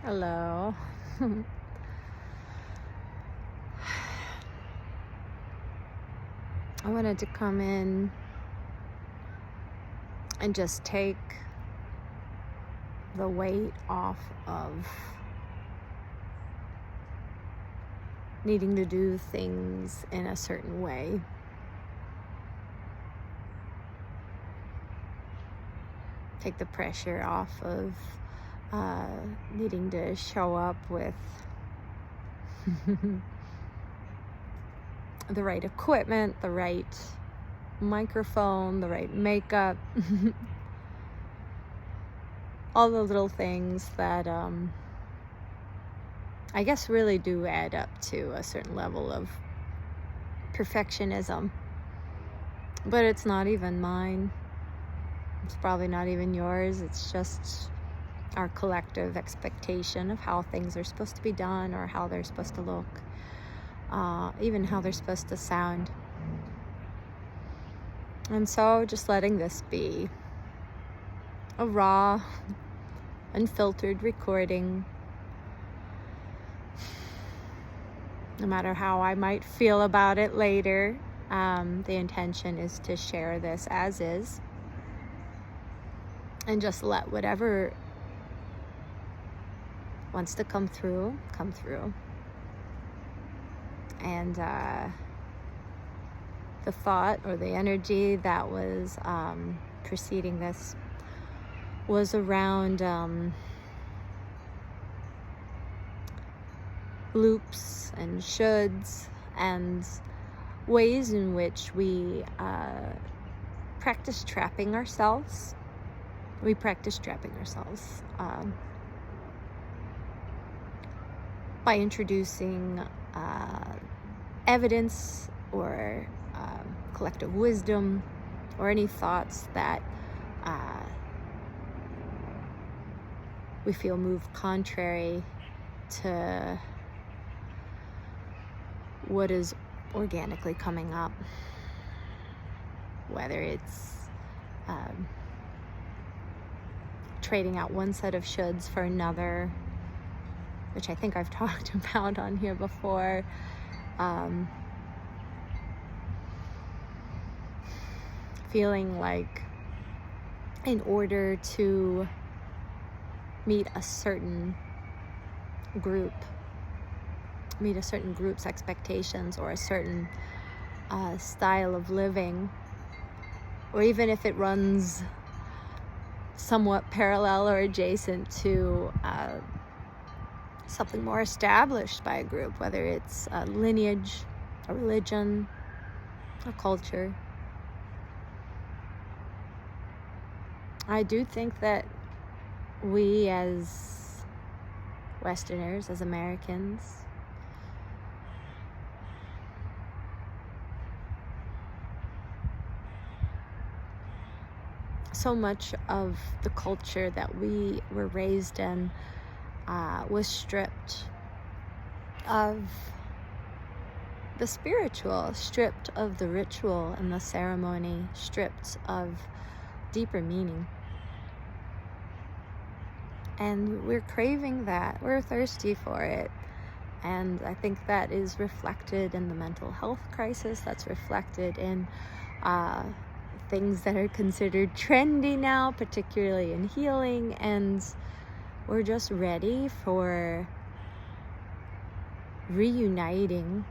Hello. I wanted to come in and just take the weight off of needing to do things in a certain way. Take the pressure off of needing to show up with the right equipment, the right microphone, the right makeup, all the little things that I guess really do add up to a certain level of perfectionism. But it's not even mine. It's probably not even yours. It's just our collective expectation of how things are supposed to be done, or how they're supposed to look, even how they're supposed to sound. And so just letting this be a raw, unfiltered recording. No matter how I might feel about it later, the intention is to share this as is, and just let whatever wants to come through. And the thought or the energy that was preceding this was around loops and shoulds and ways in which we practice trapping ourselves. We practice trapping ourselves by introducing evidence or collective wisdom or any thoughts that we feel move contrary to what is organically coming up, whether it's trading out one set of shoulds for another, which I think I've talked about on here before. Feeling like in order to meet a certain group's expectations, or a certain style of living, or even if it runs somewhat parallel or adjacent to something more established by a group, whether it's a lineage, a religion, a culture. I do think that we as Westerners, as Americans, so much of the culture that we were raised in was stripped of the spiritual, stripped of the ritual and the ceremony, stripped of deeper meaning. And we're craving that. We're thirsty for it. And I think that is reflected in the mental health crisis. That's reflected in things that are considered trendy now, particularly in healing. And we're just ready for reuniting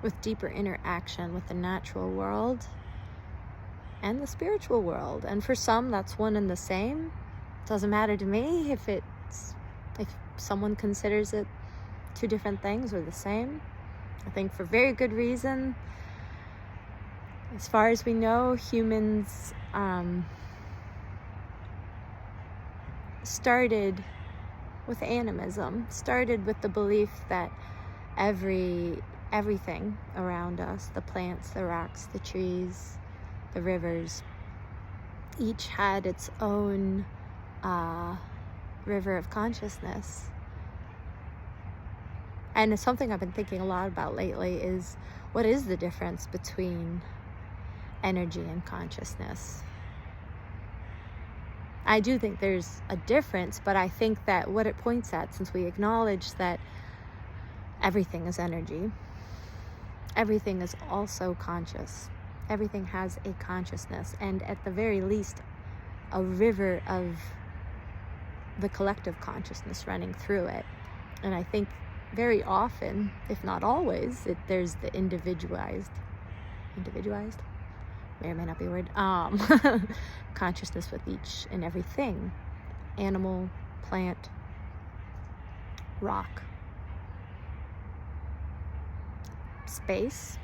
with deeper interaction with the natural world and the spiritual world. And for some, that's one and the same. It doesn't matter to me if someone considers it two different things or the same. I think for very good reason. As far as we know, humans started with animism, started with the belief that everything around us, the plants, the rocks, the trees, the rivers, each had its own river of consciousness. And it's something I've been thinking a lot about lately is, what is the difference between energy and consciousness. I do think there's a difference, but I think that what it points at, since we acknowledge that everything is energy, everything is also conscious. Everything has a consciousness, and at the very least, a river of the collective consciousness running through it. And I think very often, if not always, there's the individualized, may or may not be a word, consciousness with each and everything. Animal, plant, rock, space.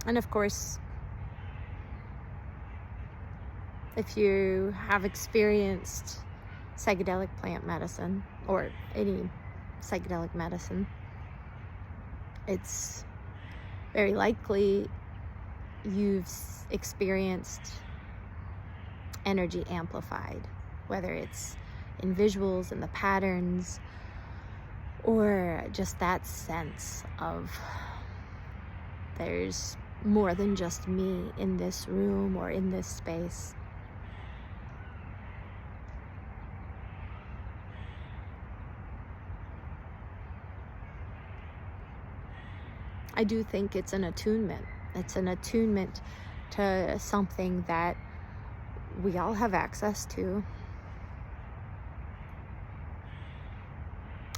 And of course, if you have experienced psychedelic plant medicine or any psychedelic medicine, it's very likely you've experienced energy amplified, whether it's in visuals and the patterns, or just that sense of there's more than just me in this room or in this space. I do think it's an attunement. It's an attunement to something that we all have access to.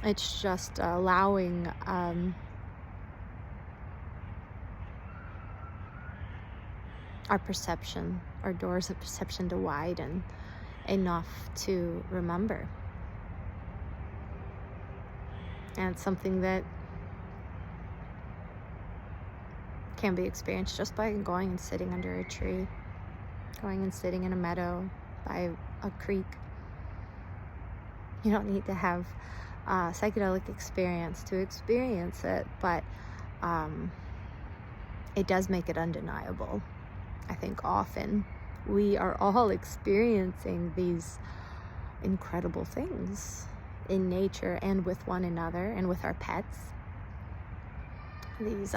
It's just allowing our perception, our doors of perception to widen enough to remember. And it's something that can be experienced just by going and sitting under a tree, going and sitting in a meadow by a creek. You don't need to have a psychedelic experience to experience it, but it does make it undeniable. I think often we are all experiencing these incredible things in nature and with one another and with our pets. These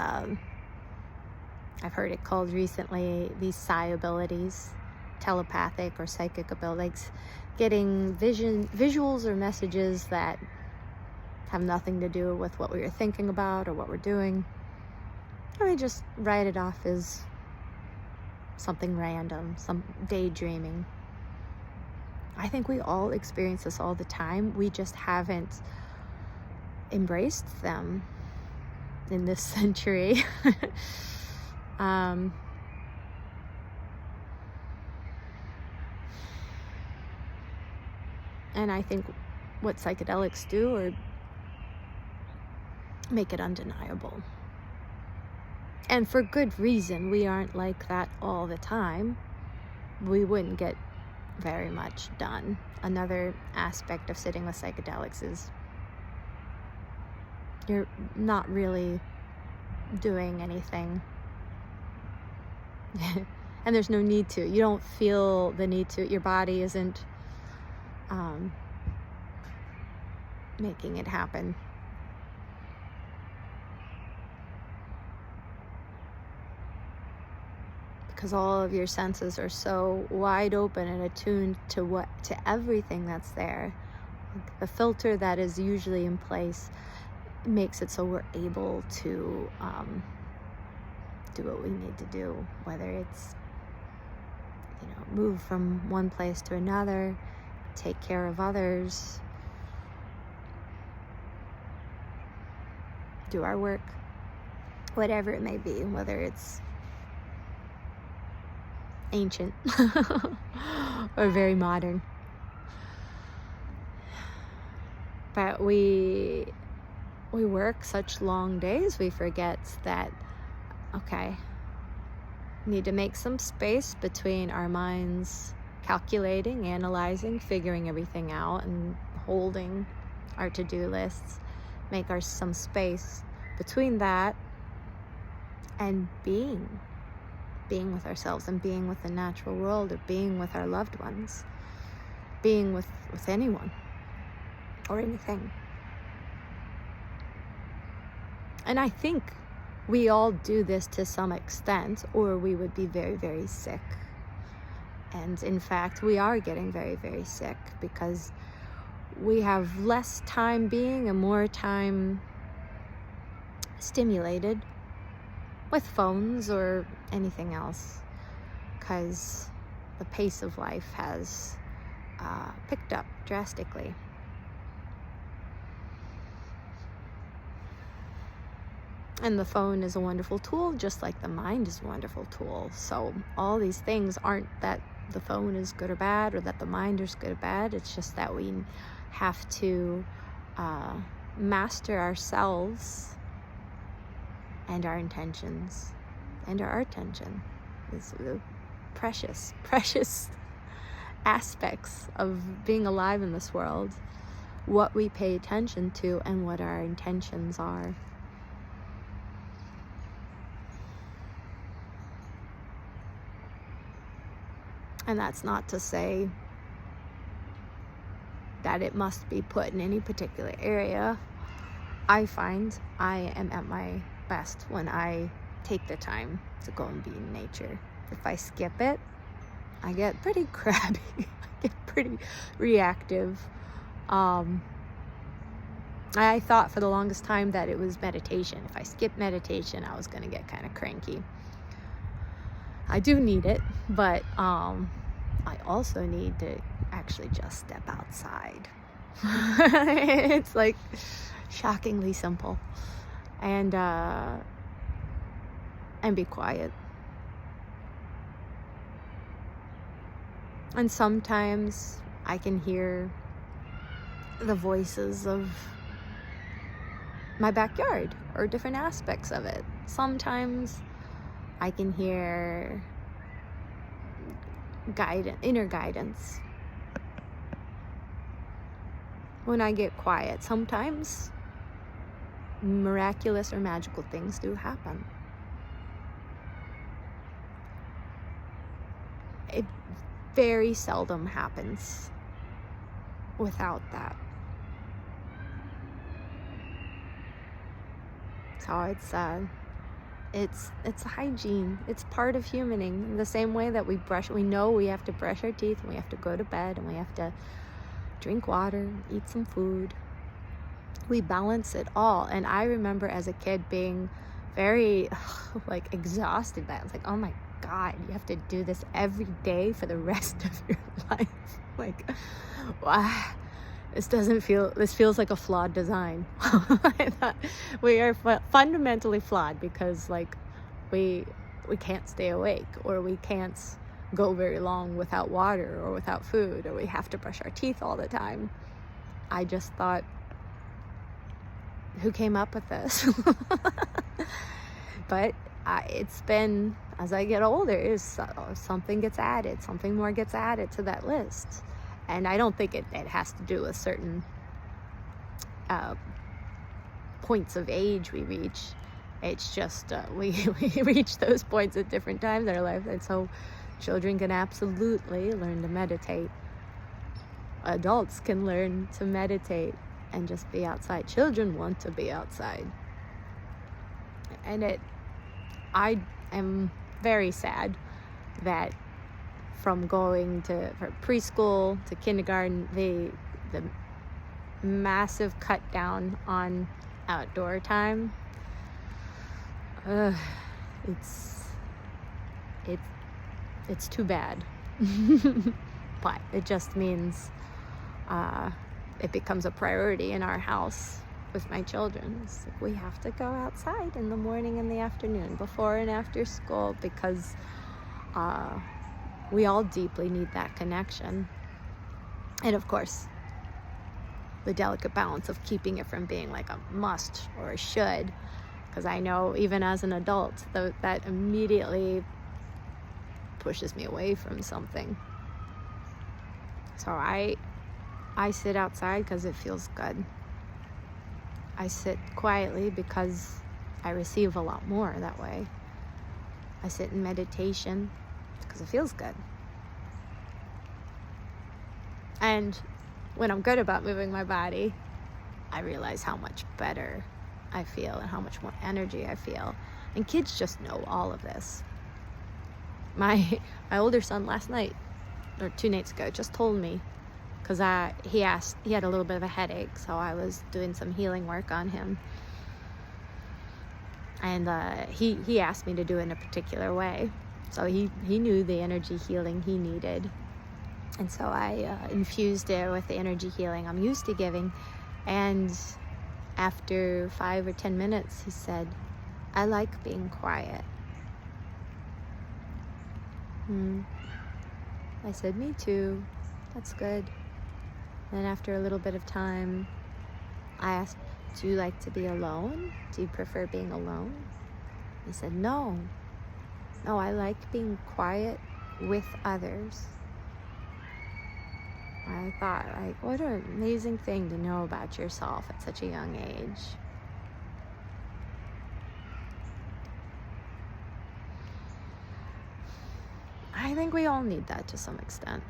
I've heard it called recently, these psi abilities, telepathic or psychic abilities, getting visuals or messages that have nothing to do with what we were thinking about or what we're doing. And we just write it off as something random, some daydreaming. I think we all experience this all the time. We just haven't embraced them in this century. And I think what psychedelics do are make it undeniable. And for good reason. We aren't like that all the time. We wouldn't get very much done. Another aspect of sitting with psychedelics is you're not really doing anything. And there's no need to. You don't feel the need to. Your body isn't making it happen. Because all of your senses are so wide open and attuned to everything that's there. The filter that is usually in place makes it so we're able to do what we need to do, whether it's move from one place to another, take care of others, do our work, whatever it may be, whether it's ancient or very modern. But we work such long days, we forget that, okay, need to make some space between our minds calculating, analyzing, figuring everything out, and holding our to-do lists. Make some space between that and being with ourselves and being with the natural world, or being with our loved ones, being with anyone or anything. And I think we all do this to some extent, or we would be very, very sick. And in fact, we are getting very, very sick because we have less time being and more time stimulated with phones or anything else, because the pace of life has picked up drastically. And the phone is a wonderful tool, just like the mind is a wonderful tool. So all these things aren't that the phone is good or bad, or that the mind is good or bad. It's just that we have to master ourselves and our intentions and our attention. It's the precious, precious aspects of being alive in this world, what we pay attention to and what our intentions are. And that's not to say that it must be put in any particular area. I find I am at my best when I take the time to go and be in nature. If I skip it, I get pretty crabby. I get pretty reactive. I thought for the longest time that it was meditation. If I skipped meditation, I was going to get kind of cranky. I do need it, but I also need to actually just step outside. It's like shockingly simple, and be quiet. And sometimes I can hear the voices of my backyard or different aspects of it. Sometimes I can hear inner guidance when I get quiet. Sometimes miraculous or magical things do happen. It very seldom happens without that. So it's hygiene. It's part of humaning. The same way that we know we have to brush our teeth, and we have to go to bed, and we have to drink water, eat some food. We balance it all. And I remember as a kid being very exhausted by it. I was like, oh my God, you have to do this every day for the rest of your life. Wow. This feels like a flawed design. I thought we are fundamentally flawed because we can't stay awake, or we can't go very long without water or without food, or we have to brush our teeth all the time. I just thought, who came up with this? But it's been, as I get older, something gets added, something more gets added to that list. And I don't think it has to do with certain points of age we reach. It's just we reach those points at different times in our life. And so children can absolutely learn to meditate. Adults can learn to meditate and just be outside. Children want to be outside. And I am very sad that from going from preschool to kindergarten, the massive cut down on outdoor time. It's too bad. But it just means it becomes a priority in our house with my children. It's like we have to go outside in the morning and the afternoon, before and after school, because we all deeply need that connection. And of course, the delicate balance of keeping it from being like a must or a should, because I know even as an adult that immediately pushes me away from something. So I sit outside because it feels good. I sit quietly because I receive a lot more that way. I sit in meditation because it feels good. And when I'm good about moving my body, I realize how much better I feel and how much more energy I feel. And kids just know all of this. My older son last night, or 2 nights ago, just told me, because he had a little bit of a headache, so I was doing some healing work on him. And he asked me to do it in a particular way. So he knew the energy healing he needed. And so I infused it with the energy healing I'm used to giving. And after 5 or 10 minutes, he said, "I like being quiet." I said, "Me too. That's good." Then after a little bit of time, I asked, "Do you like to be alone? Do you prefer being alone?" He said, No, I like being quiet with others." I thought, like, what an amazing thing to know about yourself at such a young age. I think we all need that to some extent.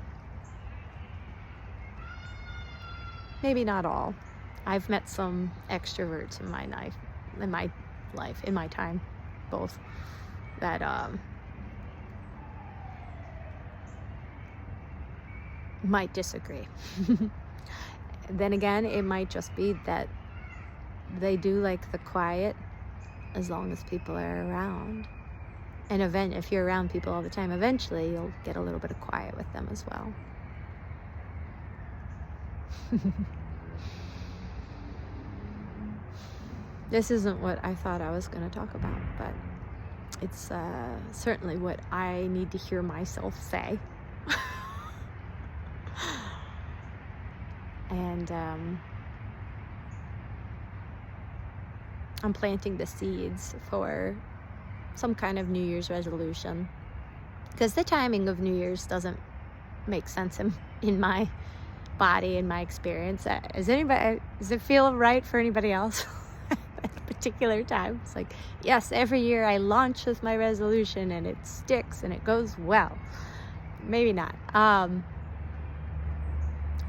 Maybe not all. I've met some extroverts in my time, both, that might disagree. Then again, it might just be that they do like the quiet as long as people are around. And if you're around people all the time, eventually you'll get a little bit of quiet with them as well. This isn't what I thought I was going to talk about, but it's certainly what I need to hear myself say. And I'm planting the seeds for some kind of New Year's resolution, because the timing of New Year's doesn't make sense in my body, in my experience. Does it feel right for anybody else? At a particular time, it's like, yes, every year I launch with my resolution and it sticks and it goes well. Maybe not.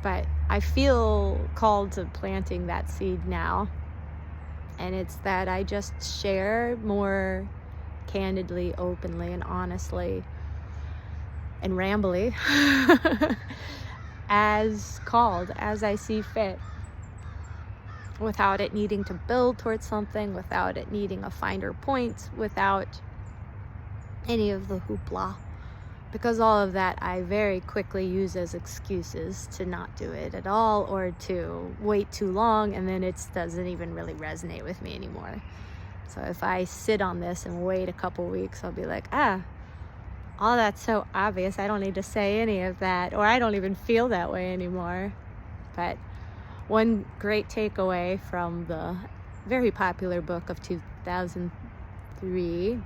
But I feel called to planting that seed now. And it's that I just share more candidly, openly, and honestly, and rambly as called, as I see fit, without it needing to build towards something, without it needing a finer point, without any of the hoopla. Because all of that I very quickly use as excuses to not do it at all, or to wait too long, and then it doesn't even really resonate with me anymore. So if I sit on this and wait a couple weeks, I'll be like, all that's so obvious, I don't need to say any of that, or I don't even feel that way anymore. But one great takeaway from the very popular book of 2003,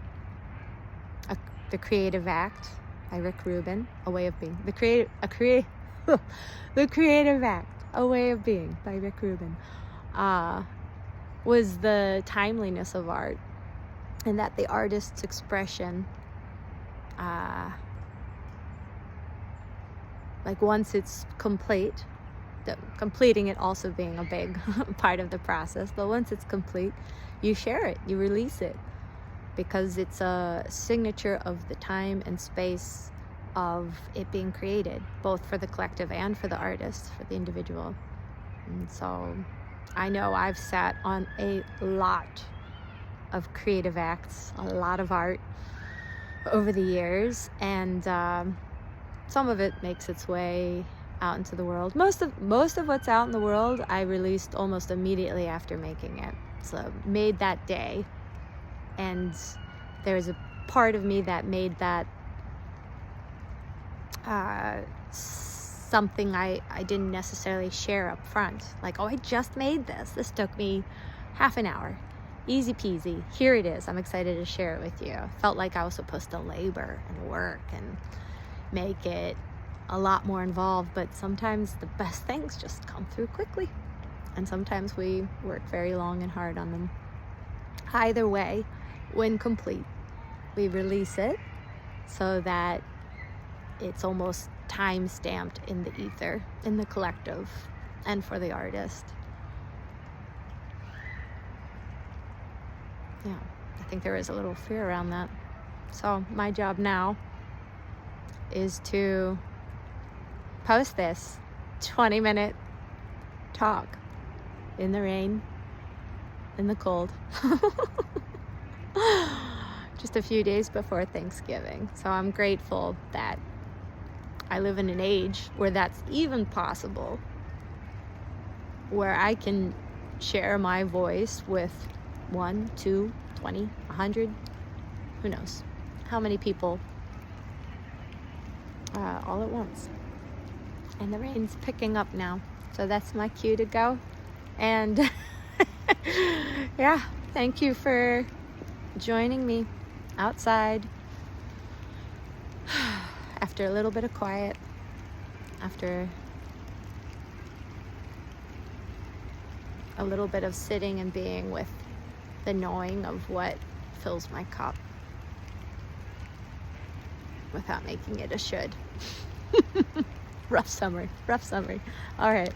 The Creative Act, by Rick Rubin, A Way of Being. The Creative Act, A Way of Being, by Rick Rubin, was the timeliness of art, and that the artist's expression, like once it's complete, completing it also being a big part of the process, but once it's complete, you share it, you release it, because it's a signature of the time and space of it being created, both for the collective and for the artist, for the individual. And so I know I've sat on a lot of creative acts, a lot of art over the years, and some of it makes its way out into the world. Most of what's out in the world I released almost immediately after making it. So made that day. And there's a part of me that made that something I didn't necessarily share up front. Like, I just made this. This took me half an hour. Easy peasy. Here it is. I'm excited to share it with you. Felt like I was supposed to labor and work and make it a lot more involved, but sometimes the best things just come through quickly. And sometimes we work very long and hard on them. Either way, when complete, we release it so that it's almost time-stamped in the ether, in the collective, and for the artist. Yeah, I think there is a little fear around that. So my job now is to post this 20-minute talk in the rain, in the cold, just a few days before Thanksgiving. So I'm grateful that I live in an age where that's even possible, where I can share my voice with 1, 2, 20, 100, who knows how many people all at once. And the rain's picking up now, so that's my cue to go. And yeah, thank you for joining me outside after a little bit of quiet, after a little bit of sitting and being with the knowing of what fills my cup without making it a should. Rough summary. All right.